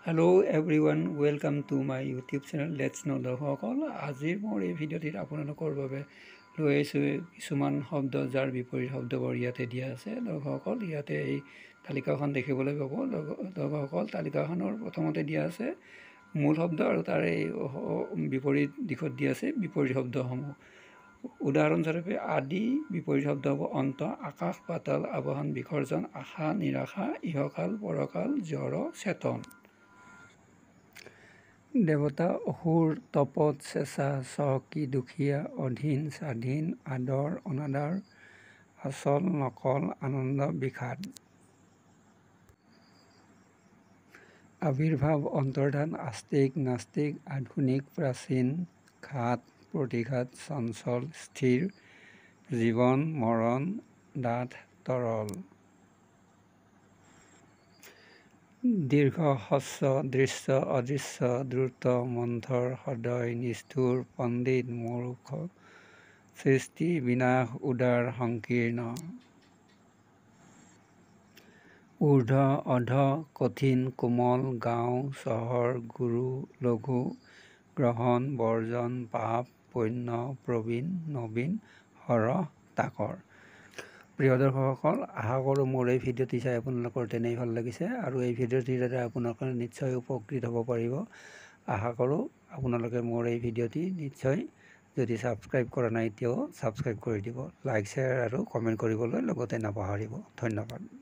Hello everyone, welcome to my YouTube channel Let's Know দৰ্শকসকল আজিৰ মোৰ এই ভিডিঅ'টিত আপোনালোকৰ বাবে লৈ আহিছোঁ কিছুমান শব্দ যাৰ বিপৰীত শব্দবোৰ ইয়াতে দিয়া আছে দৰ্শকসকল ইয়াতে এই তালিকাখন দেখিবলৈ পাব দৰ্শকসকল তালিকাখনৰ প্ৰথমতে দিয়া আছে মূল শব্দ আৰু তাৰ এই বিপৰীত দিশত দিয়া আছে বিপৰীত শব্দসমূহ উদাহৰণস্বৰূপে আদি বিপৰীত শব্দ হ'ব অন্ত আকাশ পাতাল আবাহন বিসৰ্জন আশা নিৰাশা ইহকাল পৰকাল জড় চেতন দেৱতা অসুৰ তপত চেঁচা চহকী দুখীয়া অধীন স্বাধীন আদৰ অনাদৰ আচল নকল আনন্দ বিষাদ আবিৰ্ভাৱ অন্তৰ্ধান আস্তিক নাস্তিক আধুনিক প্ৰাচীন ঘাত প্ৰতিঘাত চঞ্চল স্থিৰ জীৱন মৰণ ডাঠ তৰল দীৰ্ঘ হস্ৰ দৃশ্য অদৃশ্য দ্ৰুত মন্থৰ সদয় নিষ্ঠুৰ পণ্ডিত মূৰ্খ সৃষ্টি বিনাশ উদাৰ সংকীৰ্ণ ঊৰ্ধ অধ কঠিন কোমল গাঁও চহৰ গুৰু লঘু গ্ৰহণ বৰ্জন পাপ পুণ্য প্ৰবীণ নবীন হৰহ তাকৰ প্ৰিয় দৰ্শকসকল আশা কৰোঁ মোৰ এই ভিডিঅ'টি চাই আপোনালোকৰ তেনেই ভাল লাগিছে আৰু এই ভিডিঅ'টিৰ দ্বাৰা আপোনালোকে নিশ্চয় উপকৃত হ'ব পাৰিব আশা কৰোঁ আপোনালোকে মোৰ এই ভিডিঅ'টি নিশ্চয় যদি ছাবস্ক্ৰাইব কৰা নাই এতিয়াও ছাবস্ক্ৰাইব কৰি দিব লাইক শ্বেয়াৰ আৰু কমেণ্ট কৰিবলৈ লগতে নাপাহৰিব ধন্যবাদ